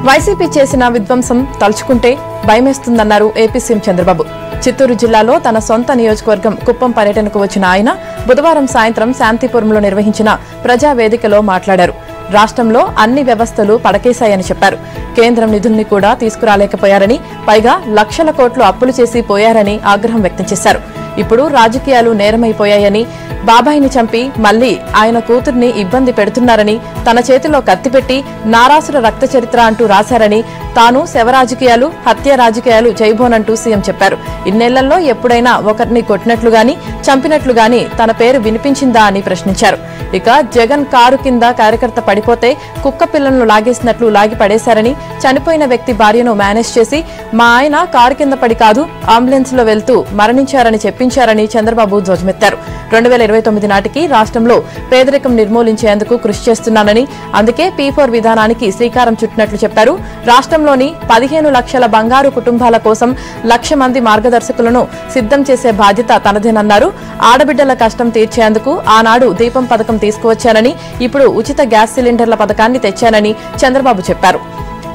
YCP చేసిన విధ్వంసం తలుచుకుంటే భయమేస్తుందన్నారు ఏపీ సీఎం చంద్రబాబు. చిత్తూరు జిల్లాలో తన సొంత నియోజకవర్గం కుప్పం పర్యటనకు వచ్చిన ఆయన బుధవారం సాయంత్రం శాంతిపురంలో నిర్వహించిన ప్రజావేదికలో మాట్లాడారు. రాష్ట్రంలో అన్ని వ్యవస్థలు పడకేశాయని చెప్పారు. కేంద్రం నిధుల్ని కూడా తీసుకురాలేకపోయారని, పైగా లక్షల కోట్లు అప్పులు చేసి పోయారని ఆగ్రహం వ్యక్తం చేశారు. ఇప్పుడు రాజకీయాలు నేరమైపోయాయని, బాబాయిని చంపి మళ్లీ ఆయన కూతుర్ని ఇబ్బంది పెడుతున్నారని, తన చేతిలో కత్తిపెట్టి నారాసుర రక్త చరిత్ర అంటూ రాశారని, తాను శవరాజకీయాలు, హత్య రాజకీయాలు చేయబోనంటూ సీఎం చెప్పారు. ఇన్నేళ్లలో ఎప్పుడైనా ఒకరిని కొట్టినట్లుగాని, చంపినట్లుగాని తన పేరు వినిపించిందా అని ప్రశ్నించారు. ఇక జగన్ కారు కింద కార్యకర్త పడిపోతే కుక్క పిల్లలను లాగేసినట్లు లాగి పడేశారని, చనిపోయిన వ్యక్తి భార్యను మేనేజ్ చేసి మా ఆయన కారు కింద పడి కాదు అంబులెన్స్ లో వెళ్తూ మరణించారని చెప్పించారని చంద్రబాబు ధ్వజమెత్తారు. 2029 నాటికి రాష్ట్రంలో పేదరికం నిర్మూలించేందుకు కృషి చేస్తున్నానని, అందుకే P4 విధానానికి శ్రీకారం చుట్టినట్లు చెప్పారు. రాష్ట్రంలోని 15 లక్షల బంగారు కుటుంబాల కోసం 1,00,000 మంది మార్గదర్శకులను సిద్ధం చేసే బాధ్యత తనదేనన్నారు. ఆడబిడ్డల కష్టం తీర్చేందుకు ఆనాడు దీపం పథకం తీసుకువచ్చానని, ఇప్పుడు ఉచిత గ్యాస్ సిలిండర్ల పథకాన్ని తెచ్చానని చంద్రబాబు చెప్పారు.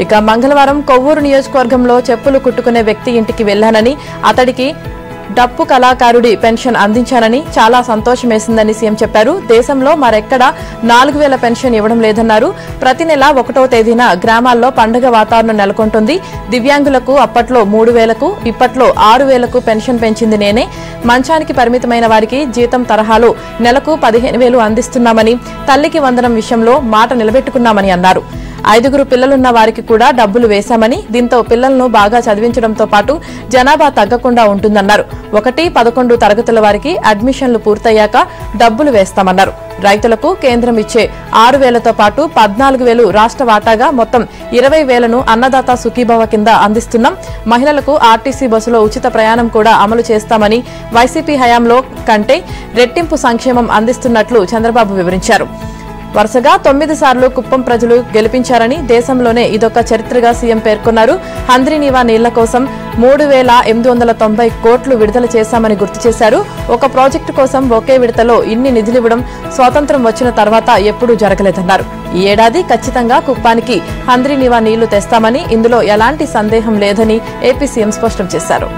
ఇక మంగళవారం కొవ్వూరు నియోజకవర్గంలో చెప్పులు కుట్టుకునే వ్యక్తి ఇంటికి వెళ్లానని, అతడికి డప్పు కళాకారుడి పెన్షన్ అందించానని చాలా సంతోషమేసిందని సీఎం చెప్పారు. దేశంలో మరెక్కడా 4,000 పెన్షన్ ఇవ్వడం లేదన్నారు. ప్రతి నెల 1వ తేదీన గ్రామాల్లో పండుగ వాతావరణం నెలకొంటుంది. దివ్యాంగులకు అప్పట్లో 3,000కు, ఇప్పట్లో 6,000కు పెన్షన్ పెంచింది నేనే. మంచానికి పరిమితమైన వారికి జీతం తరహాలో నెలకు 15,000 అందిస్తున్నామని, తల్లికి వందనం విషయంలో మాట నిలబెట్టుకున్నామని అన్నారు. 5గురు పిల్లలున్న వారికి కూడా డబ్బులు వేశామని, దీంతో పిల్లలను బాగా చదివించడంతో పాటు జనాభా తగ్గకుండా ఉంటుందన్నారు. 1-11 తరగతుల వారికి అడ్మిషన్లు పూర్తయ్యాక డబ్బులు వేస్తామన్నారు. రైతులకు కేంద్రం ఇచ్చే 6,000తో పాటు 14,000 రాష్ట్ర వాటాగా మొత్తం 20,000ను అన్నదాత సుఖీభవ కింద అందిస్తున్నాం. మహిళలకు ఆర్టీసీ బస్సులో ఉచిత ప్రయాణం కూడా అమలు చేస్తామని, వైసీపీ హయాంలో కంటే రెట్టింపు సంక్షేమం అందిస్తున్నట్లు చంద్రబాబు వివరించారు. వరుసగా 9 సార్లు కుప్పం ప్రజలు గెలిపించారని, దేశంలోనే ఇదొక చరిత్రగా సీఎం పేర్కొన్నారు. హంద్రీనీవా నీళ్ల కోసం 3,890 కోట్లు విడుదల చేశామని గుర్తు చేశారు. ఒక ప్రాజెక్టు కోసం ఒకే విడతలో ఇన్ని నిధులివ్వడం స్వాతంత్ర్యం వచ్చిన తర్వాత ఎప్పుడూ జరగలేదన్నారు. ఈ ఏడాది ఖచ్చితంగా కుప్పానికి హంద్రీనీవా నీళ్లు తెస్తామని, ఇందులో ఎలాంటి సందేహం లేదని ఏపీ సీఎం స్పష్టం చేశారు.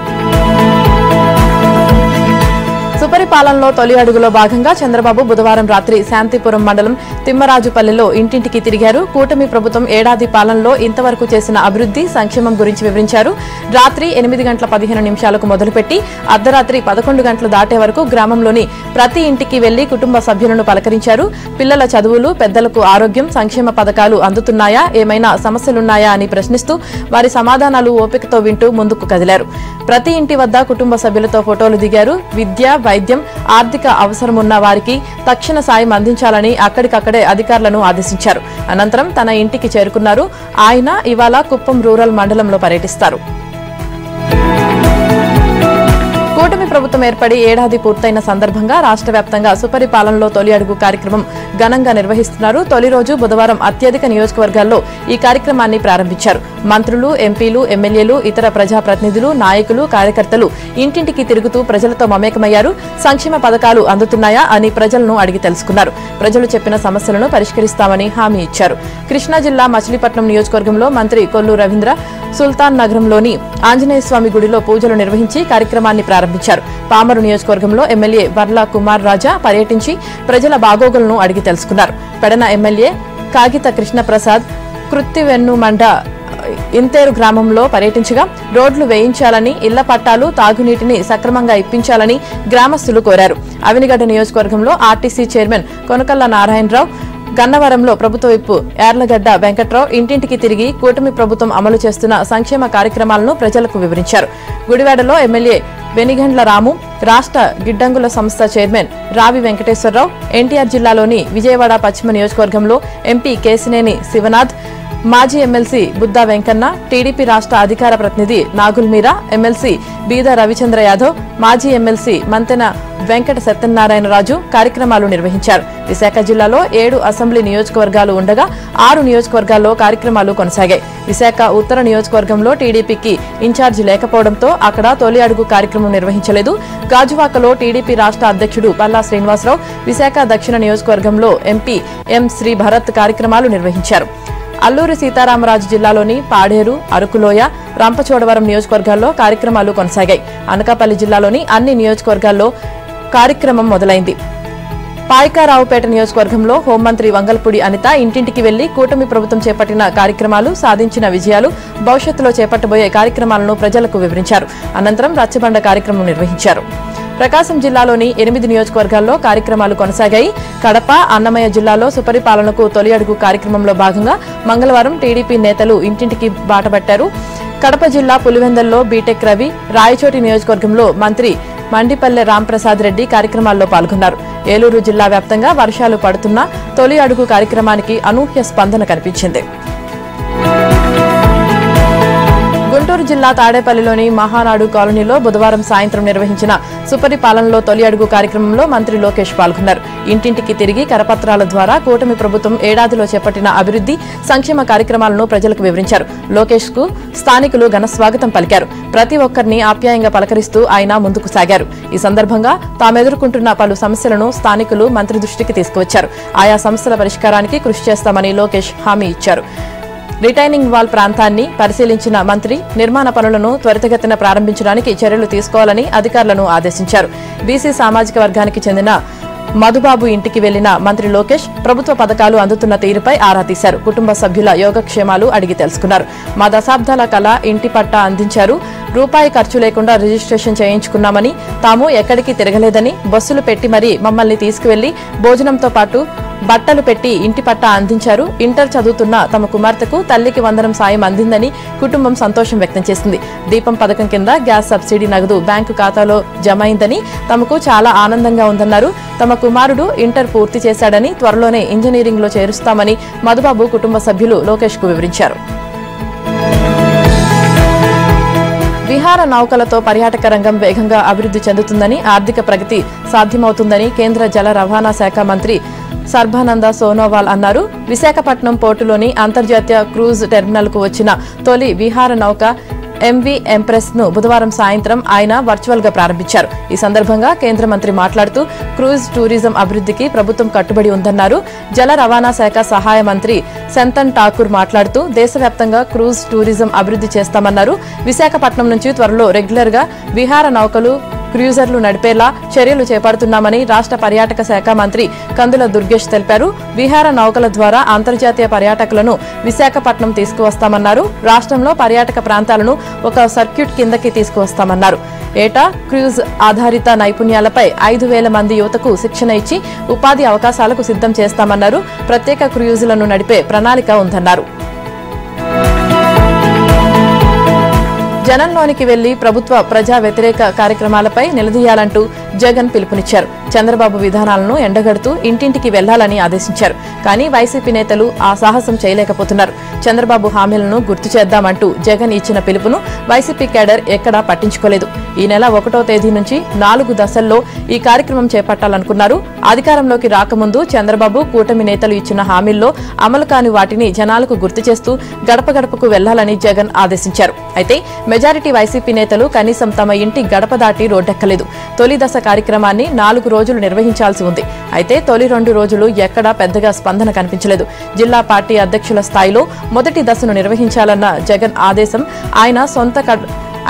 సుపరిపాలనలో తొలి అడుగులో భాగంగా చంద్రబాబు బుధవారం రాత్రి శాంతిపురం మండలం తిమ్మరాజుపల్లిలో ఇంటింటికి తిరిగారు. కూటమి ప్రభుత్వం ఏడాది పాలనలో ఇంతవరకు చేసిన అభివృద్ధి, సంక్షేమం గురించి వివరించారు. రాత్రి 8:15 మొదలుపెట్టి అర్ధరాత్రి 11 గంటలు దాటే వరకు గ్రామంలోని ప్రతి ఇంటికి వెళ్లి కుటుంబ సభ్యులను పలకరించారు. పిల్లల చదువులు, పెద్దలకు ఆరోగ్యం, సంక్షేమ పథకాలు అందుతున్నాయా, ఏమైనా సమస్యలున్నాయా అని ప్రశ్నిస్తూ వారి సమాధానాలు ఓపికతో వింటూ ముందుకు కదిలారు. ప్రతి ఇంటి వద్ద కుటుంబ సభ్యులతో ఫోటోలు దిగారు. విద్య, వైద్యం, ఆర్థిక అవసరమున్న వారికి తక్షణ సాయం అందించాలని అక్కడికక్కడే అధికారులను ఆదేశించారు. అనంతరం తన ఇంటికి చేరుకున్నారు. ఆయన ఇవాళ కుప్పం రూరల్ మండలంలో పర్యటిస్తారు. కూటమి ప్రభుత్వం ఏర్పడి ఏడాది పూర్తయిన సందర్భంగా రాష్ట్ర వ్యాప్తంగా సుపరిపాలనలో తొలి అడుగు కార్యక్రమం ఘనంగా నిర్వహిస్తున్నారు. తొలి రోజు బుధవారం అత్యధిక నియోజకవర్గాల్లో ఈ కార్యక్రమాన్ని ప్రారంభించారు. మంత్రులు, ఎంపీలు, ఎమ్మెల్యేలు, ఇతర ప్రజాప్రతినిధులు, నాయకులు, కార్యకర్తలు ఇంటింటికి తిరుగుతూ ప్రజలతో మమేకమయ్యారు. సంక్షేమ పథకాలు అందుతున్నాయా అని ప్రజలను అడిగి తెలుసుకున్నారు. ప్రజలు చెప్పిన సమస్యలను పరిష్కరిస్తామని హామీ ఇచ్చారు. కృష్ణా జిల్లా మచిలీపట్నం నియోజకవర్గంలో మంత్రి కొల్లు రవీంద్ర సుల్తాన్ నగరంలోని ఆంజనేయ స్వామి గుడిలో పూజలు నిర్వహించి కార్యక్రమాన్ని ప్రారంభించారు. పామరు నియోజకవర్గంలో ఎమ్మెల్యే వర్ల కుమార్ రాజా పర్యటించి ప్రజల బాగోగులను అడిగి తెలుసుకున్నారు. పెడన ఎమ్మెల్యే కాగిత కృష్ణప్రసాద్ కృత్తివెన్నుమండ ఇంతేరు గ్రామంలో పర్యటించగా రోడ్లు వేయించాలని, ఇళ్ల పట్టాలు, తాగునీటిని సక్రమంగా ఇప్పించాలని గ్రామస్తులు కోరారు. అవినిగడ్డ నియోజకవర్గంలో ఆర్టీసీ చైర్మన్ కొనకల్ల నారాయణరావు, గన్నవరంలో ప్రభుత్వ విప్ యార్లగడ్డ వెంకట్రావు ఇంటింటికి తిరిగి కూటమి ప్రభుత్వం అమలు చేస్తున్న సంక్షేమ కార్యక్రమాలను ప్రజలకు వివరించారు. గుడివాడలో ఎమ్మెల్యే వెనిగండ్ల రాము, రాష్ట్ర గిడ్డంగుల సంస్థ చైర్మన్ రావి వెంకటేశ్వరరావు, ఎన్టీఆర్ జిల్లాలోని విజయవాడ పశ్చిమ నియోజకవర్గంలో ఎంపీ కేసినేని శివనాథ్, మాజీ ఎమ్మెల్సీ బుద్దా వెంకన్న, టీడీపీ రాష్ట్ర అధికార ప్రతినిధి నాగుల్ మీరా, ఎమ్మెల్సీ బీద రవిచంద్ర యాదవ్, మాజీ ఎమ్మెల్సీ మంతెన వెంకట సత్యనారాయణరాజు కార్యక్రమాలు నిర్వహించారు. విశాఖ జిల్లాలో 7 అసెంబ్లీ నియోజకవర్గాలు ఉండగా 6 నియోజకవర్గాల్లో కార్యక్రమాలు కొనసాగాయి. విశాఖ ఉత్తర నియోజకవర్గంలో టీడీపీకి ఇన్ఛార్జి లేకపోవడంతో అక్కడ తొలి అడుగు కార్యక్రమం నిర్వహించలేదు. గాజువాకలో టీడీపీ రాష్ట్ర అధ్యక్షుడు పల్లా శ్రీనివాసరావు, విశాఖ దక్షిణ నియోజకవర్గంలో ఎంపీ ఎం శ్రీ భరత్ కార్యక్రమాలు నిర్వహించారు. అల్లూరి సీతారామరాజు జిల్లాలోని పాడేరు, అరకులోయ, రంపచోడవరం నియోజకవర్గాల్లో కార్యక్రమాలు కొనసాగాయి. అనకాపల్లి జిల్లాలోని అన్ని నియోజకవర్గాల్లో కార్యక్రమం మొదలైంది. పాయకారావుపేట నియోజకవర్గంలో హోంమంత్రి వంగల్పూడి అనిత ఇంటింటికి వెళ్లి కూటమి ప్రభుత్వం చేపట్టిన కార్యక్రమాలు, సాధించిన విజయాలు, భవిష్యత్తులో చేపట్టబోయే కార్యక్రమాలను ప్రజలకు వివరించారు. అనంతరం రచ్చబండ కార్యక్రమం నిర్వహించారు. ప్రకాశం జిల్లాలోని 8 నియోజకవర్గాల్లో కార్యక్రమాలు కొనసాగాయి. కడప, అన్నమయ్య జిల్లాలో సుపరిపాలనకు తొలి అడుగు కార్యక్రమంలో భాగంగా మంగళవారం టీడీపీ నేతలు ఇంటింటికి బాటపట్టారు. కడప జిల్లా పులివెందల్లో బీటెక్ రవి, రాయచోటి నియోజకవర్గంలో మంత్రి మండిపల్లె రాంప్రసాద్ రెడ్డి కార్యక్రమాల్లో పాల్గొన్నారు. ఏలూరు జిల్లా వ్యాప్తంగా వర్షాలు పడుతున్నా తొలి అడుగు కార్యక్రమానికి అనూహ్య స్పందన కనిపించింది. గుంటూరు జిల్లా తాడేపల్లిలోని మహానాడు కాలనీలో బుధవారం సాయంత్రం నిర్వహించిన సుపరిపాలనలో తొలి అడుగు కార్యక్రమంలో మంత్రి లోకేష్ పాల్గొన్నారు. ఇంటింటికి తిరిగి కరపత్రాల ద్వారా కూటమి ప్రభుత్వం ఏడాదిలో చేపట్టిన అభివృద్ధి, సంక్షేమ కార్యక్రమాలను ప్రజలకు వివరించారు. లోకేష్ కు స్థానికులు ఘన స్వాగతం పలికారు. ప్రతి ఒక్కరిని ఆప్యాయంగా పలకరిస్తూ ఆయన ముందుకు సాగారు. ఈ సందర్భంగా తామెదుర్కొంటున్న పలు సమస్యలను స్థానికులు మంత్రి దృష్టికి తీసుకువచ్చారు. ఆయా సమస్యల పరిష్కారానికి కృషి చేస్తామని లోకేష్ హామీ ఇచ్చారు. రిటైనింగ్ వాల్ ప్రాంతాన్ని పరిశీలించిన మంత్రి నిర్మాణ పనులను త్వరితగతిన ప్రారంభించడానికి చర్యలు తీసుకోవాలని అధికారులను ఆదేశించారు. బీసీ సామాజిక వర్గానికి చెందిన మధుబాబు ఇంటికి వెళ్లిన మంత్రి లోకేష్ ప్రభుత్వ పథకాలు అందుతున్న తీరుపై ఆరా తీశారు. కుటుంబ సభ్యుల యోగక్షేమాలు అడిగి తెలుసుకున్నారు. మా దశాబ్దాల కళ ఇంటి పట్టా అందించారు. రూపాయి ఖర్చు లేకుండా రిజిస్ట్రేషన్ చేయించుకున్నామని, తాము ఎక్కడికి తిరగలేదని, బస్సులు పెట్టి మరీ మమ్మల్ని తీసుకువెళ్లి భోజనంతో పాటు బట్టలు పెట్టి ఇంటి పట్టా అందించారు. ఇంటర్ చదువుతున్న తమ కుమార్తెకు తల్లికి వందనం సాయం అందిందని కుటుంబం సంతోషం వ్యక్తం చేసింది. దీపం పథకం కింద గ్యాస్ సబ్సిడీ నగదు బ్యాంకు ఖాతాలో జమ అయిందని, తమకు చాలా ఆనందంగా ఉందన్నారు. తమ కుమారుడు ఇంటర్ పూర్తి చేశాడని, త్వరలోనే ఇంజనీరింగ్ లో చేరుస్తామని మధుబాబు కుటుంబ సభ్యులు లోకేష్ కు వివరించారు. విహార నౌకలతో పర్యాటక రంగం వేగంగా అభివృద్ధి చెందుతుందని, ఆర్థిక ప్రగతి సాధ్యమవుతుందని కేంద్ర జల రవాణా శాఖ మంత్రి సర్బానంద సోనోవాల్ అన్నారు. విశాఖపట్నం పోర్టులోని అంతర్జాతీయ క్రూజ్ టెర్మినల్ కు వచ్చిన తొలి విహార నౌక ఎంవీ ఎంప్రెస్ ను బుధవారం సాయంత్రం ఆయన వర్చువల్ గా ప్రారంభించారు. ఈ సందర్భంగా కేంద్ర మంత్రి మాట్లాడుతూ క్రూజ్ టూరిజం అభివృద్ధికి ప్రభుత్వం కట్టుబడి ఉందన్నారు. జల రవాణా శాఖ సహాయ మంత్రి సంతన్ ఠాకూర్ మాట్లాడుతూ దేశవ్యాప్తంగా క్రూజ్ టూరిజం అభివృద్ధి చేస్తామన్నారు. విశాఖపట్నం నుంచి త్వరలో రెగ్యులర్ గా విహార నౌకలు, క్రూజర్లు నడిపేలా చర్యలు చేపడుతున్నామని రాష్ట్ర పర్యాటక శాఖ మంత్రి కందుల దుర్గేష్ తెలిపారు. విహార నౌకల ద్వారా అంతర్జాతీయ పర్యాటకులను విశాఖపట్నం తీసుకువస్తామన్నారు. రాష్ట్రంలో పర్యాటక ప్రాంతాలను ఒక సర్క్యూట్ కిందకి తీసుకువస్తామన్నారు. ఏటా క్రూజ్ ఆధారిత నైపుణ్యాలపై 5,000 మంది యువతకు శిక్షణ ఇచ్చి ఉపాధి అవకాశాలకు సిద్ధం చేస్తామన్నారు. ప్రత్యేక క్రూజులను నడిపే ప్రణాళిక ఉందన్నారు. జనంలోనికి వెళ్లి ప్రభుత్వ ప్రజా వ్యతిరేక కార్యక్రమాలపై నిలదీయాలంటూ జగన్ పిలుపునిచ్చారు. చంద్రబాబు విధానాలను ఎండగడుతూ ఇంటింటికి వెళ్లాలని ఆదేశించారు. కానీ వైసీపీ నేతలు ఆ సాహసం చేయలేకపోతున్నారు. చంద్రబాబు హామీలను గుర్తు చేద్దామంటూ జగన్ ఇచ్చిన పిలుపును వైసీపీ కేడర్ ఎక్కడా పట్టించుకోలేదు. ఈ నెల 1వ తేదీ నుంచి 4 దశల్లో ఈ కార్యక్రమం చేపట్టాలనుకున్నారు. అధికారంలోకి రాకముందు చంద్రబాబు, కూటమి నేతలు ఇచ్చిన హామీల్లో అమలు కాని వాటిని జనాలకు గుర్తు చేస్తూ గడప గడపకు వెళ్లాలని జగన్ ఆదేశించారు. అయితే మెజారిటీ వైసీపీ నేతలు కనీసం తమ ఇంటి గడప దాటి రోడ్డెక్కలేదు. తొలి దశ కార్యక్రమాన్ని 4 రోజులు నిర్వహించాల్సి ఉంది. అయితే తొలి 2 రోజులు ఎక్కడా పెద్దగా స్పందన కనిపించలేదు. జిల్లా పార్టీ అధ్యక్షుల స్థాయిలో మొదటి దశను నిర్వహించాలన్న జగన్ ఆదేశం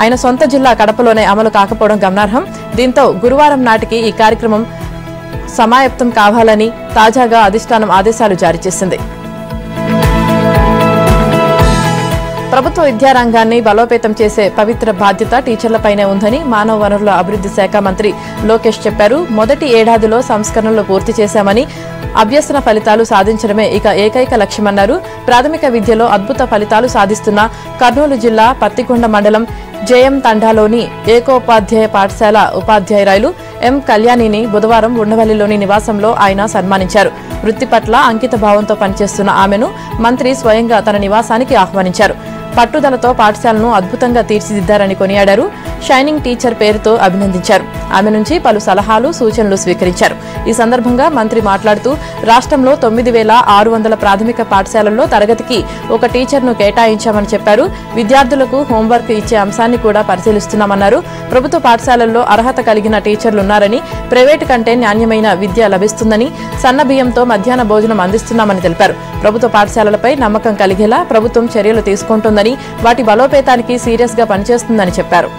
ఆయన సొంత జిల్లా కడపలోనే అమలు కాకపోవడం గమనార్హం. దీంతో గురువారం నాటికి ఈ కార్యక్రమం సమాయత్తం కావాలని తాజాగా అధిష్టానం ఆదేశాలు జారీ చేసింది. ప్రభుత్వ విద్యారంగాన్ని బలోపేతం చేసే పవిత్ర బాధ్యత టీచర్లపైనే ఉందని మానవ వనరుల అభివృద్ధి శాఖ మంత్రి లోకేష్ చెప్పారు. మొదటి ఏడాదిలో సంస్కరణలు పూర్తి చేశామని, అభ్యసన ఫలితాలు సాధించడమే ఇక ఏకైక లక్ష్యమన్నారు. ప్రాథమిక విద్యలో అద్భుత ఫలితాలు సాధిస్తున్న కర్నూలు జిల్లా పత్తికొండ మండలం జేఎం తండాలోని ఏకోపాధ్యాయ పాఠశాల ఉపాధ్యాయురాలు ఎం కళ్యాణిని బుధవారం ఉండవల్లిలోని నివాసంలో ఆయన సన్మానించారు. వృత్తి పట్ల అంకిత భావంతో పనిచేస్తున్న ఆమెను మంత్రి స్వయంగా తన నివాసానికి ఆహ్వానించారు. పట్టుదలతో పాఠశాలను అద్భుతంగా తీర్చిదిద్దారని కొనియాడారు. షైనింగ్ టీచర్ పేరుతో అభినందించారు. ఆమె నుంచి పలు సలహాలు, సూచనలు స్వీకరించారు. ఈ సందర్భంగా మంత్రి మాట్లాడుతూ రాష్ట్రంలో 9,600 ప్రాథమిక పాఠశాలల్లో తరగతికి ఒక టీచర్ను కేటాయించామని చెప్పారు. విద్యార్థులకు హోంవర్క్ ఇచ్చే అంశాన్ని కూడా పరిశీలిస్తున్నామన్నారు. ప్రభుత్వ పాఠశాలల్లో అర్హత కలిగిన టీచర్లున్నారని, ప్రైవేటు కంటే నాణ్యమైన విద్య లభిస్తుందని, సన్న బియ్యంతో మధ్యాహ్న భోజనం అందిస్తున్నామని తెలిపారు. ప్రభుత్వ పాఠశాలలపై నమ్మకం కలిగేలా ప్రభుత్వం చర్యలు తీసుకుంటోందని, వాటి బలోపేతానికి సీరియస్ గా పనిచేస్తుందని చెప్పారు.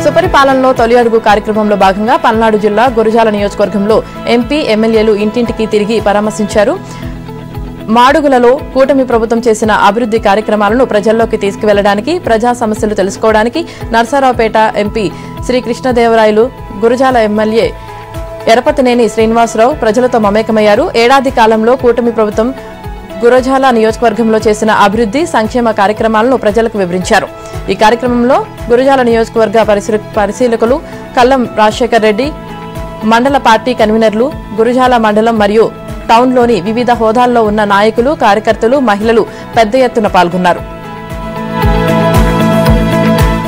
సుపరిపాలనలో తొలి అడుగు కార్యక్రమంలో భాగంగా పల్నాడు జిల్లా గురజాల నియోజకవర్గంలో ఎంపీ, ఎమ్మెల్యేలు ఇంటింటికి తిరిగి పరామర్శించారు. మాడుగులలో కూటమి ప్రభుత్వం చేసిన అభివృద్ధి కార్యక్రమాలను ప్రజల్లోకి తీసుకువెళ్లడానికి, ప్రజా సమస్యలు తెలుసుకోవడానికి నర్సారావుపేట ఎంపీ శ్రీ కృష్ణదేవరాయలు, గురజాల ఎమ్మెల్యే ఎరపతినేని శ్రీనివాసరావు ప్రజలతో మమేకమయ్యారు. ఏడాది కాలంలో కూటమి ప్రభుత్వం గురజాల నియోజకవర్గంలో చేసిన అభివృద్ధి, సంక్షేమ కార్యక్రమాలను ప్రజలకు వివరించారు. ఈ కార్యక్రమంలో గురజాల నియోజకవర్గ పరిశీలకులు కల్లం రాజశేఖర్ రెడ్డి, మండల పార్టీ కన్వీనర్లు, గురజాల మండలం మరియు టౌన్లోని వివిధ హోదాల్లో ఉన్న నాయకులు, కార్యకర్తలు, మహిళలు పెద్ద ఎత్తున పాల్గొన్నారు.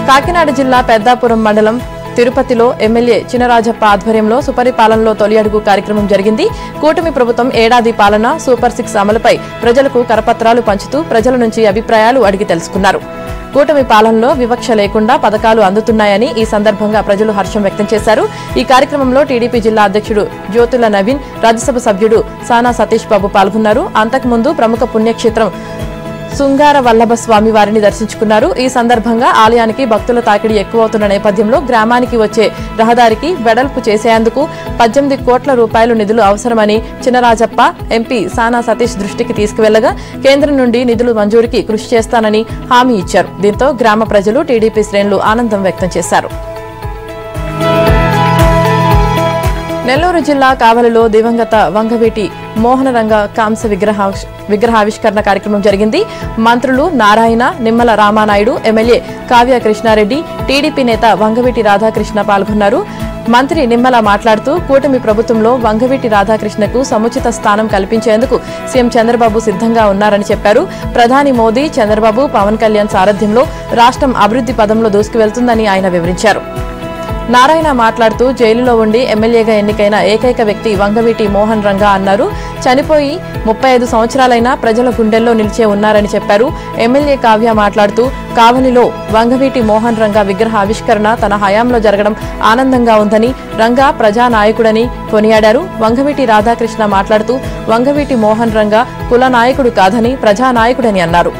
కాకినాడ జిల్లా పెద్దాపురం మండలం తిరుపతిలో ఎమ్మెల్యే చినరాజప్ప ఆధ్వర్యంలో సుపరిపాలనలో తొలి అడుగు కార్యక్రమం జరిగింది. కూటమి ప్రభుత్వం ఏడాది పాలన, సూపర్ 6 అమలుపై ప్రజలకు కరపత్రాలు పంచుతూ ప్రజల నుంచి అభిప్రాయాలు అడిగి తెలుసుకున్నారు. కూటమి పాలనలో వివక్ష లేకుండా పథకాలు అందుతున్నాయని ఈ సందర్భంగా ప్రజలు హర్షం వ్యక్తం చేశారు. ఈ కార్యక్రమంలో టీడీపీ జిల్లా అధ్యక్షుడు జ్యోతుల నవీన్, రాజ్యసభ సభ్యుడు సానా సతీష్ బాబు పాల్గొన్నారు. అంతకుముందు ప్రముఖ పుణ్యక్షేత్రం శృంగార వల్లభ స్వామి వారిని దర్శించుకున్నారు. ఈ సందర్భంగా ఆలయానికి భక్తుల తాకిడి ఎక్కువవుతున్న నేపథ్యంలో గ్రామానికి వచ్చే రహదారికి వెడల్పు చేసేందుకు 18 కోట్ల రూపాయలు నిధులు అవసరమని చినరాజప్ప ఎంపీ సానా సతీష్ దృష్టికి తీసుకువెళ్లగా కేంద్రం నుండి నిధులు మంజూరుకి కృషి చేస్తానని హామీ ఇచ్చారు. దీంతో గ్రామ ప్రజలు, టీడీపీ శ్రేణులు ఆనందం వ్యక్తం చేశారు. నెల్లూరు జిల్లా కావలిలో దివంగత వంగవీటి మోహనరంగ కాంస్య విగ్రహావిష్కరణ కార్యక్రమం జరిగింది. మంత్రులు నారాయణ, నిమ్మల రామానాయుడు, ఎమ్మెల్యే కావ్య కృష్ణారెడ్డి, టీడీపీ నేత వంగవీటి రాధాకృష్ణ పాల్గొన్నారు. మంత్రి నిమ్మల మాట్లాడుతూ కూటమి ప్రభుత్వంలో వంగవీటి రాధాకృష్ణకు సముచిత స్థానం కల్పించేందుకు సీఎం చంద్రబాబు సిద్ధంగా ఉన్నారని చెప్పారు. ప్రధాని మోదీ, చంద్రబాబు, పవన్ కళ్యాణ్ సారథ్యంలో రాష్ట్రం అభివృద్ధి పదంలో దూసుకువెళ్తుందని ఆయన వివరించారు. నారాయణ మాట్లాడుతూ జైలులో ఉండి ఎమ్మెల్యేగా ఎన్నికైన ఏకైక వ్యక్తి వంగవీటి మోహన్ రంగా అన్నారు. చనిపోయి 35 సంవత్సరాలైనా ప్రజల గుండెల్లో నిలిచే ఉన్నారని చెప్పారు. ఎమ్మెల్యే కావ్య మాట్లాడుతూ కావలిలో వంగవీటి మోహన్ రంగా విగ్రహ ఆవిష్కరణ తన హయాంలో జరగడం ఆనందంగా ఉందని, రంగా ప్రజానాయకుడని కొనియాడారు. వంగవీటి రాధాకృష్ణ మాట్లాడుతూ వంగవీటి మోహన్ రంగా కుల నాయకుడు కాదని ప్రజానాయకుడని అన్నారు.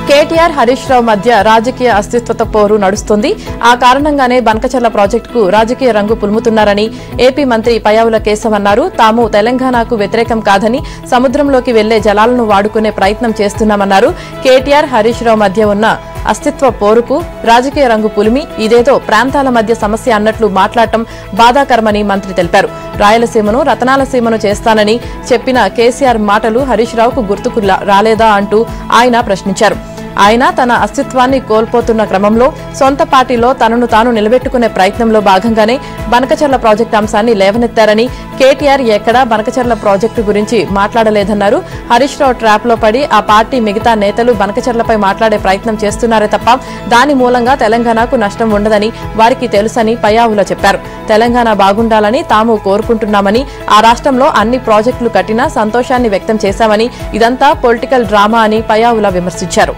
కేటీఆర్, హరీష్ రావు మధ్య రాజకీయ అస్తిత్వత పోరు నడుస్తుంది. ఆ కారణంగానే బనకచర్ల ప్రాజెక్టుకు రాజకీయ రంగు పులుముతున్నారని ఏపీ మంత్రి పయ్యావుల కేశవ్ అన్నారు. తాము తెలంగాణకు వ్యతిరేకం కాదని సముద్రంలోకి వెళ్లే జలాలను వాడుకునే ప్రయత్నం చేస్తున్నామన్నారు. కేటీఆర్, హరీష్ రావు మధ్య ఉన్న అస్తిత్వ పోరుకు రాజకీయ రంగు పులిమి ఇదేదో ప్రాంతాల మధ్య సమస్య అన్నట్లు మాట్లాడటం బాధాకరమని మంత్రి తెలిపారు. రాయలసీమను రతనాలసీమను చేస్తానని చెప్పిన కేసీఆర్ మాటలు హరీష్ రావుకు గుర్తుకు రాలేదా అంటూ ఆయన ప్రశ్నించారు. ఆయన తన అస్తిత్వాన్ని కోల్పోతున్న క్రమంలో సొంత పార్టీలో తనను తాను నిలబెట్టుకునే ప్రయత్నంలో భాగంగానే బనకచర్ల ప్రాజెక్టు అంశాన్ని లేవనెత్తారని, కేటీఆర్ ఎక్కడా బనకచర్ల ప్రాజెక్టు గురించి మాట్లాడలేదన్నారు. హరీష్ రావు ట్రాప్ లో పడి ఆ పార్టీ మిగతా నేతలు బనకచర్లపై మాట్లాడే ప్రయత్నం చేస్తున్నారే తప్ప దాని మూలంగా తెలంగాణకు నష్టం ఉండదని వారికి తెలుసని పయ్యావుల చెప్పారు. తెలంగాణ బాగుండాలని తాము కోరుకుంటున్నామని, ఆ రాష్ట్రంలో అన్ని ప్రాజెక్టులు కట్టినా సంతోషాన్ని వ్యక్తం చేశామని, ఇదంతా పొలిటికల్ డ్రామా అని పయ్యావుల విమర్శించారు.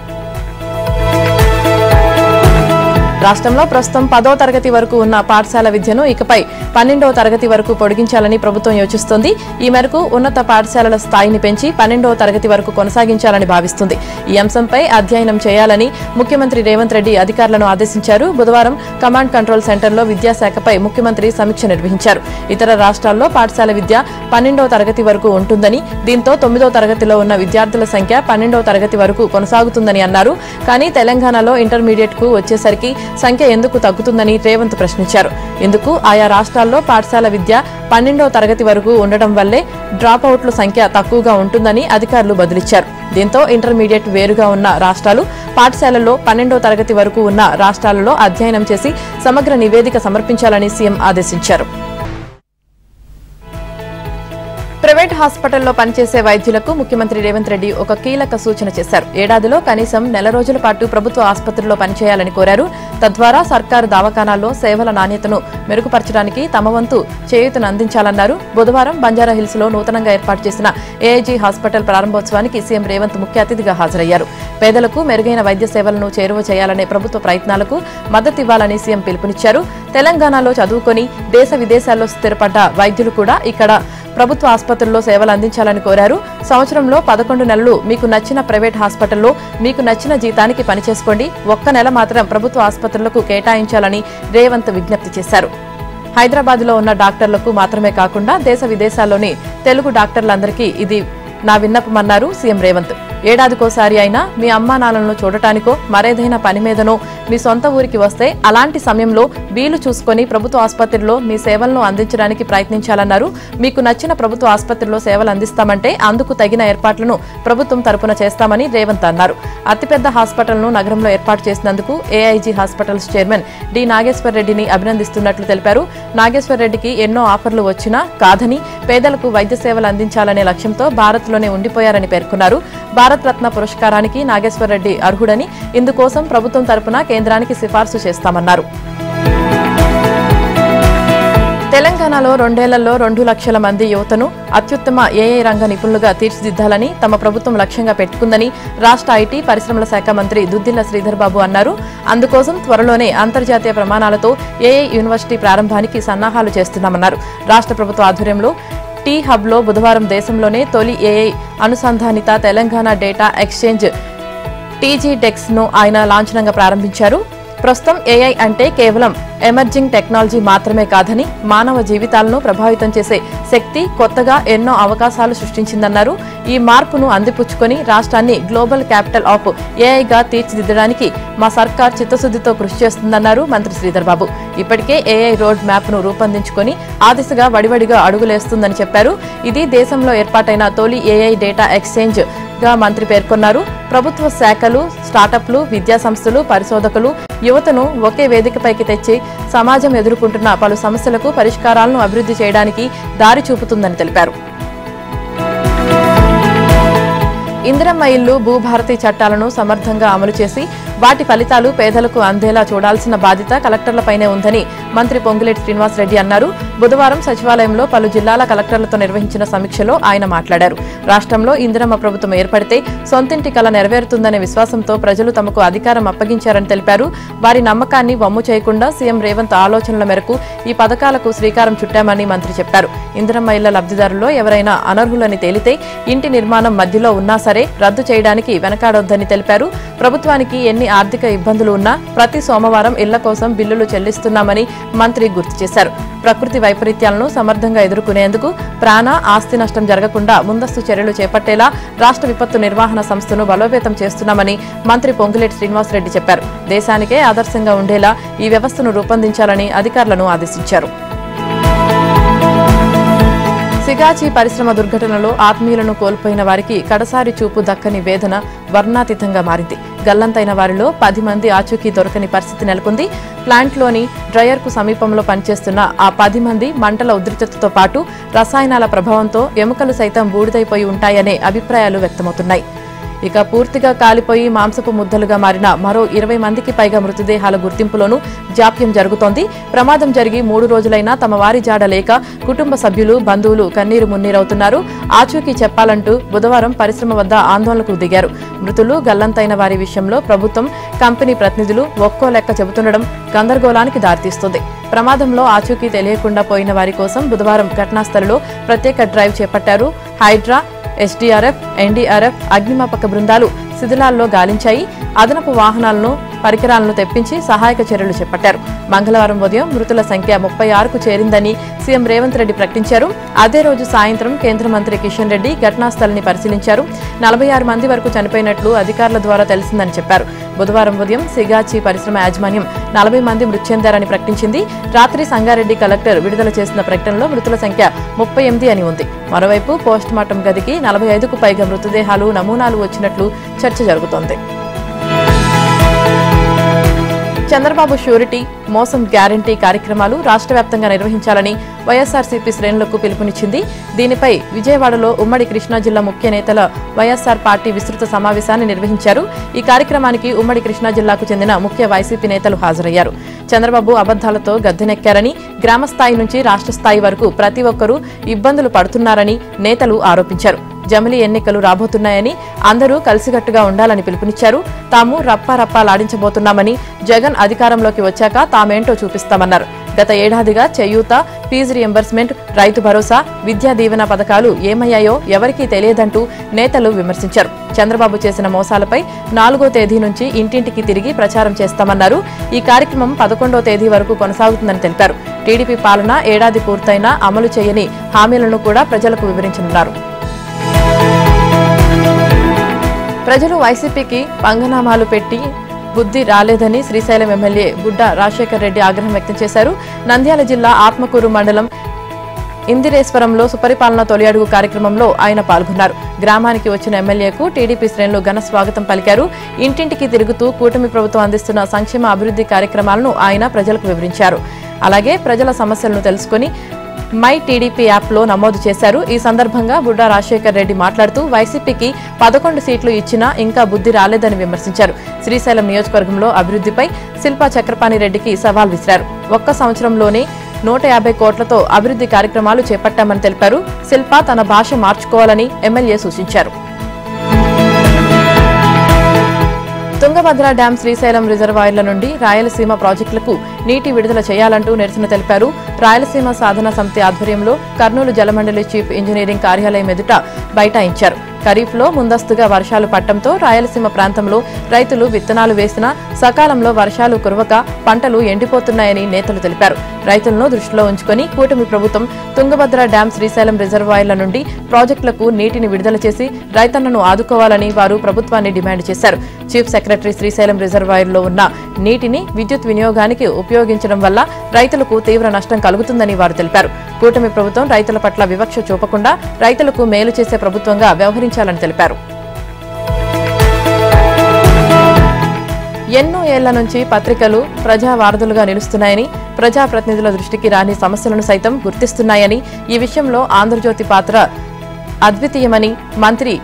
రాష్ట్రంలో ప్రస్తుతం 10వ తరగతి వరకు ఉన్న పాఠశాల విద్యను ఇకపై 12వ తరగతి వరకు పొడిగించాలని ప్రభుత్వం యోచిస్తోంది. ఈ మేరకు ఉన్నత పాఠశాలల స్థాయిని పెంచి 12వ తరగతి వరకు కొనసాగించాలని భావిస్తుంది. ఈ అంశంపై అధ్యయనం చేయాలని ముఖ్యమంత్రి రేవంత్ రెడ్డి అధికారులను ఆదేశించారు. బుధవారం కమాండ్ కంట్రోల్ సెంటర్లో విద్యాశాఖపై ముఖ్యమంత్రి సమీక్ష నిర్వహించారు. ఇతర రాష్ట్రాల్లో పాఠశాల విద్య 12వ తరగతి వరకు ఉంటుందని, దీంతో 9వ తరగతిలో ఉన్న విద్యార్థుల సంఖ్య 12వ తరగతి వరకు కొనసాగుతుందని అన్నారు. కానీ తెలంగాణలో ఇంటర్మీడియట్ కు వచ్చేసరికి సంఖ్య ఎందుకు తగ్గుతుందని రేవంత్ ప్రశ్నించారు. ఇందుకు ఆయా రాష్ట్రాల్లో పాఠశాల విద్య 12వ తరగతి వరకు ఉండడం వల్లే డ్రాప్ అవుట్ల సంఖ్య తక్కువగా ఉంటుందని అధికారులు బదులిచ్చారు. దీంతో ఇంటర్మీడియట్ వేరుగా ఉన్న రాష్ట్రాలు, పాఠశాలల్లో 12వ తరగతి వరకు ఉన్న రాష్ట్రాలలో అధ్యయనం చేసి సమగ్ర నివేదిక సమర్పించాలని సీఎం ఆదేశించారు. ప్రైవేట్ హాస్పిటల్లో పనిచేసే వైద్యులకు ముఖ్యమంత్రి రేవంత్ రెడ్డి ఒక కీలక సూచన చేశారు. ఏడాదిలో కనీసం నెల రోజుల పాటు ప్రభుత్వ ఆసుపత్రుల్లో పనిచేయాలని కోరారు. తద్వారా సర్కారు దవాఖానాల్లో సేవల నాణ్యతను మెరుగుపరచడానికి తమ వంతు చేయూతను అందించాలన్నారు. బుధవారం బంజారాహిల్స్ లో నూతనంగా ఏర్పాటు చేసిన ఏఐజీ హాస్పిటల్ ప్రారంభోత్సవానికి సీఎం రేవంత్ ముఖ్య అతిథిగా హాజరయ్యారు. పేదలకు మెరుగైన వైద్య సేవలను చేరువ చేయాలనే ప్రభుత్వ ప్రయత్నాలకు మద్దతివ్వాలని సీఎం పిలుపునిచ్చారు. తెలంగాణలో చదువుకొని దేశ విదేశాల్లో స్థిరపడ్డ వైద్యులు కూడా ఇక్కడ ప్రభుత్వ ఆసుపత్రుల్లో సేవలు అందించాలని కోరారు. సంవత్సరంలో 11 నెలలు మీకు నచ్చిన ప్రైవేట్ హాస్పిటల్లో మీకు నచ్చిన జీతానికి పనిచేసుకోండి. ఒక్క నెల మాత్రం ప్రభుత్వ ఆసుపత్రులకు కేటాయించాలని రేవంత్ విజ్ఞప్తి చేశారు. హైదరాబాద్లో ఉన్న డాక్టర్లకు మాత్రమే కాకుండా దేశ విదేశాల్లోని తెలుగు డాక్టర్లందరికీ ఇది నా విన్నపమన్నారు సీఎం రేవంత్. ఏడాదికోసారి అయినా మీ అమ్మానాన్నలను చూడటానికో మరేదైనా పని మీదనో మీ సొంత ఊరికి వస్తే అలాంటి సమయంలో వీలు చూసుకుని ప్రభుత్వ ఆసుపత్రిలో మీ సేవలను అందించడానికి ప్రయత్నించాలన్నారు. మీకు నచ్చిన ప్రభుత్వ ఆసుపత్రిలో సేవలు అందిస్తామంటే అందుకు తగిన ఏర్పాట్లను ప్రభుత్వం తరపున చేస్తామని రేవంత్ అన్నారు. అతిపెద్ద హాస్పిటల్ను నగరంలో ఏర్పాటు చేసినందుకు AIG hospitals chairman D Nageshwar రెడ్డిని అభినందిస్తున్నట్లు తెలిపారు. నాగేశ్వర్ రెడ్డికి ఎన్నో ఆఫర్లు వచ్చినా కాదని పేదలకు వైద్య సేవలు అందించాలనే లక్ష్యంతో భారత్లోనే ఉండిపోయారని పేర్కొన్నారు. భారత్ రత్న పురస్కారానికి నాగేశ్వర్ రెడ్డి అర్హుడని, ఇందుకోసం ప్రభుత్వం తరపున కేంద్రానికి సిఫార్సు చేస్తామన్నారు. తెలంగాణలో 2 ఏళ్లలో 2 లక్షల మంది యువతను అత్యుత్తమ ఏఐ రంగ నిపుణులుగా తీర్చిదిద్దాలని తమ ప్రభుత్వం లక్ష్యంగా పెట్టుకుందని రాష్ట్ర ఐటీ పరిశ్రమల శాఖ మంత్రి దుద్దిళ్ల శ్రీధర్ బాబు అన్నారు. అందుకోసం త్వరలోనే అంతర్జాతీయ ప్రమాణాలతో ఏఐ యూనివర్సిటీ ప్రారంభానికి సన్నాహాలు చేస్తున్నామన్నారు. రాష్ట్ర ప్రభుత్వ ఆధ్వర్యంలో టీ హబ్ లో బుధవారం దేశంలోనే తొలి ఏఐ అనుసంధానిత తెలంగాణ డేటా ఎక్స్చేంజ్ టీజీడెక్స్ ను ఆయన లాంఛనంగా ప్రారంభించారు. ప్రస్తుతం ఏఐ అంటే కేవలం ఎమర్జింగ్ టెక్నాలజీ మాత్రమే కాదని మానవ జీవితాలను ప్రభావితం చేసే శక్తి, కొత్తగా ఎన్నో అవకాశాలు సృష్టించిందన్నారు. ఈ మార్పును అందిపుచ్చుకొని రాష్ట్రాన్ని గ్లోబల్ క్యాపిటల్ ఆఫ్ ఏఐగా తీర్చిదిద్దడానికి మా సర్కార్ చిత్తశుద్దితో కృషి చేస్తుందన్నారు మంత్రి శ్రీధర్ బాబు. ఇప్పటికే ఏఐ రోడ్ మ్యాప్ ను రూపొందించుకొని ఆ దిశగా వడివడిగా అడుగులేస్తుందని చెప్పారు. ఇది దేశంలో ఏర్పాటైన తొలి ఏఐ డేటా ఎక్స్చేంజ్ గా మంత్రి పేర్కొన్నారు. ప్రభుత్వ శాఖలు, స్టార్టప్లు, విద్యాసంస్థలు, పరిశోధకులు, యువతను ఒకే వేదికపైకి తెచ్చి సమాజం ఎదుర్కొంటున్న పలు సమస్యలకు పరిష్కారాలను అభివృద్ధి చేయడానికి దారి చూపుతుందని తెలిపారు. ఇందిరమ్మ ఇల్లు, భూభారతి చట్టాలను సమర్థంగా అమలు చేసి వాటి ఫలితాలు పేదలకు అందేలా చూడాల్సిన బాధ్యత కలెక్టర్లపైనే ఉందని మంత్రి పొంగులేటి శ్రీనివాసరెడ్డి అన్నారు. బుధవారం సచివాలయంలో పలు జిల్లాల కలెక్టర్లతో నిర్వహించిన సమీక్షలో ఆయన మాట్లాడారు. రాష్ట్రంలో ఇందిరమ్మ ప్రభుత్వం ఏర్పడితే సొంతింటి కల నెరవేరుతుందనే విశ్వాసంతో ప్రజలు తమకు అధికారం అప్పగించారని తెలిపారు. వారి నమ్మకాన్ని వమ్ము చేయకుండా సీఎం రేవంత్ ఆలోచనల మేరకు ఈ పథకాలకు శ్రీకారం చుట్టామని మంత్రి చెప్పారు. ఇందిరమ్మ ఇళ్ల లబ్ధిదారుల్లో ఎవరైనా అనర్హులని తేలితే ఇంటి నిర్మాణం మధ్యలో ఉన్నా సరే రద్దు చేయడానికి వెనకాడొద్దని తెలిపారు. ప్రభుత్వానికి ఎన్ని ఆర్థిక ఇబ్బందులు ఉన్నా ప్రతి సోమవారం ఇళ్ల కోసం బిల్లులు చెల్లిస్తున్నామని మంత్రి గుర్తు చేశారు. ప్రకృతి వైపరీత్యాలను సమర్థంగా ఎదుర్కొనేందుకు ప్రాణ, ఆస్తి నష్టం జరగకుండా ముందస్తు చర్యలు చేపట్టేలా రాష్ట్ర విపత్తు నిర్వహణ సంస్థను బలోపేతం చేస్తున్నామని మంత్రి పొంగులేటి శ్రీనివాసరెడ్డి చెప్పారు. దేశానికే ఆదర్శంగా ఉండేలా ఈ వ్యవస్థను రూపొందించాలని అధికారులను ఆదేశించారు. సిగాచి పరిశ్రమ దుర్ఘటనలో ఆత్మీయులను కోల్పోయిన వారికి కడసారి చూపు దక్కని వేదన వర్ణాతీతంగా మారింది. గల్లంతైన వారిలో 10 మంది ఆచూకీ దొరకని పరిస్థితి నెలకొంది. ప్లాంట్లోని డ్రయర్కు సమీపంలో పనిచేస్తున్న ఆ 10 మంది మంటల ఉధృతతో పాటు రసాయనాల ప్రభావంతో ఎముకలు సైతం బూడిదైపోయి ఉంటాయనే అభిప్రాయాలు వ్యక్తమవుతున్నాయి. ఇక పూర్తిగా కాలిపోయి మాంసపు ముద్దలుగా మారిన మరో 20 మందికి పైగా మృతదేహాల గుర్తింపులోనూ జాప్యం జరుగుతోంది. ప్రమాదం జరిగి 3 రోజులైనా తమ వారి జాడ లేక కుటుంబ సభ్యులు, బంధువులు కన్నీరు మున్నీరవుతున్నారు. ఆచూకీ చెప్పాలంటూ బుధవారం పరిశ్రమ వద్ద ఆందోళనకు దిగారు. మృతులు, గల్లంతైన వారి విషయంలో ప్రభుత్వం, కంపెనీ ప్రతినిధులు ఒక్కో లెక్క చెబుతుండడం గందరగోళానికి దారితీస్తుంది. ప్రమాదంలో ఆచూకీ తెలియకుండా పోయిన వారి కోసం బుధవారం ఘటనాస్థలిలో ప్రత్యేక డ్రైవ్ చేపట్టారు. హైడ్రా, ఎస్డీఆర్ఎఫ్, ఎన్డీఆర్ఎఫ్, అగ్నిమాపక బృందాలు శిథిలాల్లో గాలించాయి. అదనపు వాహనాలను, పరికరాలను తెప్పించి సహాయక చర్యలు చేపట్టారు. మంగళవారం ఉదయం మృతుల సంఖ్య 36కు చేరిందని సీఎం రేవంత్ రెడ్డి ప్రకటించారు. అదే రోజు సాయంత్రం కేంద్ర మంత్రి కిషన్ రెడ్డి ఘటనాస్థలిని పరిశీలించారు. 46 మంది వరకు చనిపోయినట్లు అధికారుల ద్వారా తెలిసిందని చెప్పారు. బుధవారం ఉదయం సిగాచి పరిశ్రమ యాజమాన్యం 40 మంది మృతి చెందారని ప్రకటించింది. రాత్రి సంగారెడ్డి కలెక్టర్ విడుదల చేసిన ప్రకటనలో మృతుల సంఖ్య 38 అని ఉంది. మరోవైపు పోస్టుమార్టం గదికి 45కు పైగా మృతదేహాలు, నమూనాలు వచ్చినట్లు చర్చ జరుగుతోంది. చంద్రబాబు షూరిటీ, మోసం గ్యారంటీ కార్యక్రమాలు రాష్ట్ర వ్యాప్తంగా నిర్వహించాలని వైఎస్ఆర్సీపీ శ్రేణులకు పిలుపునిచ్చింది. దీనిపై విజయవాడలో ఉమ్మడి కృష్ణా జిల్లా ముఖ్య నేతల వైఎస్ఆర్ పార్టీ విస్తృత సమావేశాన్ని నిర్వహించారు. ఈ కార్యక్రమానికి ఉమ్మడి కృష్ణా జిల్లాకు చెందిన ముఖ్య వైసీపీ నేతలు హాజరయ్యారు. చంద్రబాబు అబద్దాలతో గద్దెనెక్కారని, గ్రామ స్థాయి నుంచి రాష్ట్ర స్థాయి వరకు ప్రతి ఒక్కరూ ఇబ్బందులు పడుతున్నారని నేతలు ఆరోపించారు. జమిలీ ఎన్నికలు రాబోతున్నాయని, అందరూ కలిసికట్టుగా ఉండాలని పిలుపునిచ్చారు. తాము రప్పాలాడించబోతున్నామని, జగన్ అధికారంలోకి వచ్చాక తామేంటో చూపిస్తామన్నారు. గత ఏడాదిగా చేయూత, ఫీజు రియంబర్స్మెంట్, రైతు భరోసా, విద్యా దీవెన పథకాలు ఏమయ్యాయో ఎవరికీ తెలియదంటూ నేతలు విమర్శించారు. చంద్రబాబు చేసిన మోసాలపై 4వ తేదీ నుంచి ఇంటింటికి తిరిగి ప్రచారం చేస్తామన్నారు. ఈ కార్యక్రమం 11వ తేదీ వరకు కొనసాగుతుందని తెలిపారు. టీడీపీ పాలన ఏడాది పూర్తయినా అమలు చేయని హామీలను కూడా ప్రజలకు వివరించనున్నారు. ప్రజలు వైసీపీకి పంగనామాలు పెట్టి బుద్ధి రాలేదని శ్రీశైలం ఎమ్మెల్యే బుడ్డా రాజశేఖర్ రెడ్డి ఆగ్రహం వ్యక్తం చేశారు. నంద్యాల జిల్లా ఆత్మకూరు మండలం ఇందిరేశ్వరంలో సుపరిపాలన తొలి అడుగు కార్యక్రమంలో ఆయన పాల్గొన్నారు. గ్రామానికి వచ్చిన ఎమ్మెల్యేకు టీడీపీ శ్రేణులు ఘన స్వాగతం పలికారు. ఇంటింటికి తిరుగుతూ కూటమి ప్రభుత్వం అందిస్తున్న సంక్షేమ అభివృద్ధి కార్యక్రమాలను ఆయన ప్రజలకు వివరించారు. అలాగే ప్రజల సమస్యలను తెలుసుకుని మై టీడీపీ యాప్లో నమోదు చేశారు. ఈ సందర్భంగా బుడ్డా రాజశేఖర్ రెడ్డి మాట్లాడుతూ వైసీపీకి 11 సీట్లు ఇచ్చినా ఇంకా బుద్ధి రాలేదని విమర్శించారు. శ్రీశైలం నియోజకవర్గంలో అభివృద్ధిపై శిల్పా చక్రపాణి రెడ్డికి సవాల్ విసిరారు. ఒక్క సంవత్సరంలోనే 150 కోట్లతో అభివృద్ధి కార్యక్రమాలు చేపట్టామని తెలిపారు. శిల్ప తన భాష మార్చుకోవాలని ఎమ్మెల్యే సూచించారు. తుంగభద్ర డ్యాం, శ్రీశైలం రిజర్వాయర్ల నుండి రాయలసీమ ప్రాజెక్టులకు నీటి విడుదల చేయాలంటూ నిరసన తెలిపారు. రాయలసీమ సాధన సమితి ఆధ్వర్యంలో కర్నూలు జలమండలి చీఫ్ ఇంజనీరింగ్ కార్యాలయం ఎదుట బైఠాయించారు. ఖరీఫ్లో ముందస్తుగా వర్షాలు పడటంతో రాయలసీమ ప్రాంతంలో రైతులు విత్తనాలు వేసినా సకాలంలో వర్షాలు కురవక పంటలు ఎండిపోతున్నాయని నేతలు తెలిపారు. రైతులను దృష్టిలో ఉంచుకుని కూటమి ప్రభుత్వం తుంగభద్ర డ్యాం, శ్రీశైలం రిజర్వాయర్ల నుండి ప్రాజెక్టులకు నీటిని విడుదల చేసి రైతన్నను ఆదుకోవాలని వారు ప్రభుత్వాన్ని డిమాండ్ చేశారు. చీఫ్ సెక్రటరీ శ్రీశైలం రిజర్వాయర్లో ఉన్న నీటిని విద్యుత్ వినియోగానికి ఉపయోగించడం వల్ల రైతులకు తీవ్ర నష్టం కలుగుతుందని వారు తెలిపారు. కూటమి ప్రభుత్వం రైతుల పట్ల వివక్ష చూపకుండా రైతులకు మేలు చేసే ప్రభుత్వంగా వ్యవహరించాలని తెలిపారు. ఎన్నో ఏళ్ల నుంచి పత్రికలు ప్రజావారధులుగా నిలుస్తున్నాయని, ప్రజాప్రతినిధుల దృష్టికి రాని సమస్యలను సైతం గుర్తిస్తున్నాయని, ఈ విషయంలో ఆంధ్రజ్యోతి పాత్ర అద్వితీయమని మంత్రి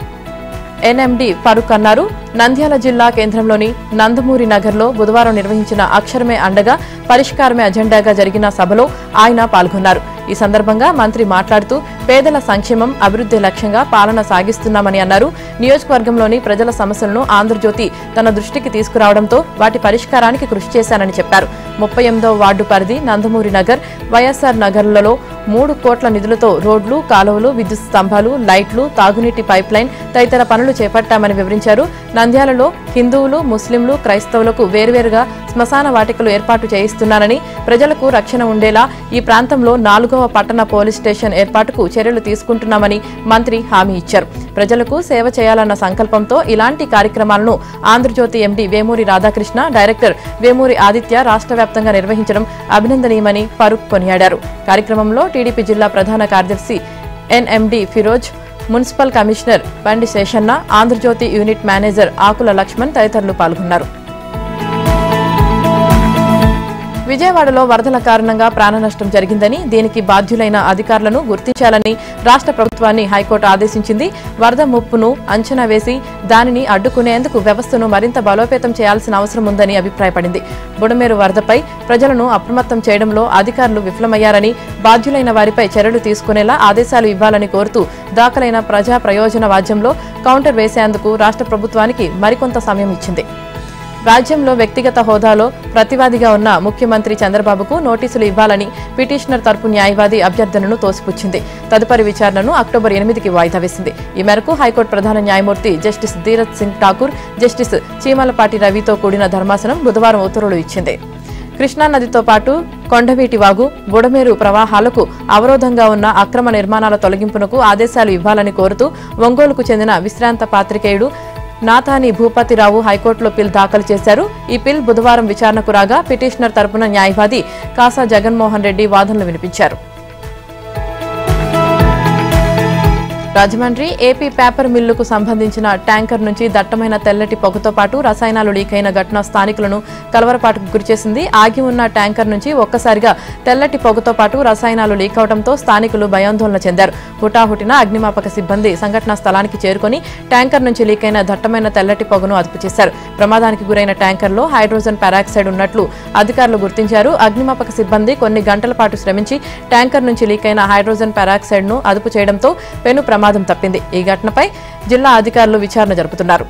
ఎన్ఎండి ఫరూక్ అన్నారు. నంద్యాల జిల్లా కేంద్రంలోని నందమూరి నగర్లో బుధవారం నిర్వహించిన అక్షరమే అండగా పరిష్కారమే అజెండాగా జరిగిన సభలో ఆయన పాల్గొన్నారు. ఈ సందర్భంగా మంత్రి మాట్లాడుతూ పేదల సంక్షేమం, అభివృద్ధి లక్ష్యంగా పాలన సాగిస్తున్నామని అన్నారు. నియోజకవర్గంలోని ప్రజల సమస్యలను ఆంధ్రజ్యోతి తన దృష్టికి తీసుకురావడంతో వాటి పరిష్కారానికి కృషి చేశానని చెప్పారు. 38వ వార్డు పరిధి నందమూరి నగర్, వైఎస్ఆర్ నగర్లలో 3 కోట్ల నిధులతో రోడ్లు, కాలువలు, విద్యుత్ స్తంభాలు, లైట్లు, తాగునీటి పైప్ లైన్ తదితర పనులు చేపట్టామని వివరించారు. నంద్యాలలో హిందువులు, ముస్లింలు, క్రైస్తవులకు వేర్వేరుగా శ్మశాన వాటికలు ఏర్పాటు చేయిస్తున్నానని, ప్రజలకు రక్షణ ఉండేలా ఈ ప్రాంతంలో 4వ పట్టణ పోలీస్ స్టేషన్ ఏర్పాటుకు చర్యలు తీసుకుంటున్నామని మంత్రి హామీ ఇచ్చారు. ప్రజలకు సేవ చేయాలన్న సంకల్పంతో ఇలాంటి కార్యక్రమాలను ఆంధ్రజ్యోతి ఎండీ వేమూరి రాధాకృష్ణ, డైరెక్టర్ వేమూరి ఆదిత్య రాష్ట్ర వ్యాప్తంగా నిర్వహించడం అభినందనీయమని ఫరూక్ కొనియాడారు. కార్యక్రమంలో టీడీపీ జిల్లా ప్రధాన కార్యదర్శి ఎన్ఎండి ఫిరోజ్, మున్సిపల్ కమిషనర్ బండి శేషన్న, ఆంధ్రజ్యోతి యూనిట్ మేనేజర్ ఆకుల లక్ష్మణ్ తదితరులు పాల్గొన్నారు. విజయవాడలో వరదల కారణంగా ప్రాణ నష్టం జరిగిందని, దీనికి బాధ్యులైన అధికారులను గుర్తించాలని రాష్ట్ర ప్రభుత్వాన్ని హైకోర్టు ఆదేశించింది. వరద ముప్పును అంచనా వేసి దానిని అడ్డుకునేందుకు వ్యవస్థను మరింత బలోపేతం చేయాల్సిన అవసరం ఉందని అభిప్రాయపడింది. బుడమేరు వరదపై ప్రజలను అప్రమత్తం చేయడంలో అధికారులు విఫలమయ్యారని, బాధ్యులైన వారిపై చర్యలు తీసుకునేలా ఆదేశాలు ఇవ్వాలని కోరుతూ దాఖలైన ప్రజా ప్రయోజన వాద్యంలో కౌంటర్ వేసేందుకు రాష్ట్ర ప్రభుత్వానికి మరికొంత సమయం ఇచ్చింది. రాజ్యంలో వ్యక్తిగత హోదాలో ప్రతివాదిగా ఉన్న ముఖ్యమంత్రి చంద్రబాబుకు నోటీసులు ఇవ్వాలని పిటిషనర్ తరపు న్యాయవాది అభ్యర్థనను తోసిపుచ్చింది. తదుపరి విచారణను అక్టోబర్ 8కి వాయిదా వేసింది. ఈ మేరకు హైకోర్టు ప్రధాన న్యాయమూర్తి జస్టిస్ ధీరజ్ సింగ్ ఠాకూర్, జస్టిస్ చీమలపాటి రవితో కూడిన ధర్మాసనం బుధవారం ఉత్తర్వులు ఇచ్చింది. కృష్ణానదితో పాటు కొండవీటి వాగు, బుడమేరు ప్రవాహాలకు అవరోధంగా ఉన్న అక్రమ నిర్మాణాల తొలగింపునకు ఆదేశాలు ఇవ్వాలని కోరుతూ ఒంగోలుకు చెందిన విశ్రాంత పాత్రికేయుడు నాథాని భూపతిరావు హైకోర్టులో పిల్ దాఖలు చేశారు. ఈ పిల్ బుధవారం విచారణకు రాగా పిటిషనర్ తరపున న్యాయవాది కాసా జగన్మోహన్ రెడ్డి వాదనలు వినిపించారు. రాజమండ్రి ఏపీ పేపర్ మిల్లుకు సంబంధించిన ట్యాంకర్ నుంచి దట్టమైన తెల్లటి పొగతో పాటు రసాయనాలు లీకైన ఘటన స్థానికులను కలవరపాటుకు గురిచేసింది. ఆగి ఉన్న ట్యాంకర్ నుంచి ఒక్కసారిగా తెల్లటి పొగతో పాటు రసాయనాలు లీక్ అవడంతో స్థానికులు భయాందోళన చెందారు. హుటాహుటిన అగ్నిమాపక సిబ్బంది సంఘటనా స్థలానికి చేరుకుని ట్యాంకర్ నుంచి లీకైన దట్టమైన తెల్లటి పొగను అదుపు చేశారు. ప్రమాదానికి గురైన ట్యాంకర్లో హైడ్రోజన్ పెరాక్సైడ్ ఉన్నట్లు అధికారులు గుర్తించారు. అగ్నిమాపక సిబ్బంది కొన్ని గంటల పాటు శ్రమించి ట్యాంకర్ నుంచి లీకైన హైడ్రోజన్ పెరాక్సైడ్ ను అదుపు చేయడంతో పెను ప్రమాదం తప్పింది. ఈ ఘటనపై జిల్లా అధికారులు విచారణ జరుపుతున్నారు.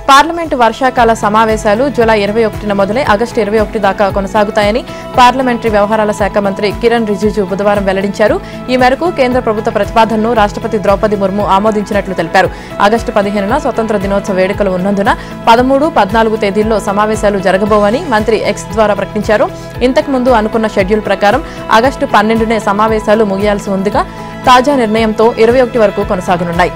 పార్లమెంటు వర్షాకాల సమావేశాలు జూలై 21న మొదలై ఆగస్టు 21 దాకా కొనసాగుతాయని పార్లమెంటరీ వ్యవహారాల శాఖ మంత్రి కిరణ్ రిజిజు బుధవారం వెల్లడించారు. ఈ మేరకు కేంద్ర ప్రభుత్వ ప్రతిపాదనను రాష్ట్రపతి ద్రౌపది ముర్ము ఆమోదించినట్లు తెలిపారు. ఆగస్టు 15న స్వతంత్ర దినోత్సవ వేడుకలు ఉన్నందున 13, 14 తేదీల్లో సమావేశాలు జరగబోవని మంత్రి ఎక్స్ ద్వారా ప్రకటించారు. ఇంతకు ముందు అనుకున్న షెడ్యూల్ ప్రకారం ఆగస్టు 12నే సమావేశాలు ముగియాల్సి ఉందిగా తాజా నిర్ణయంతో 21 వరకు కొనసాగనున్నాయి.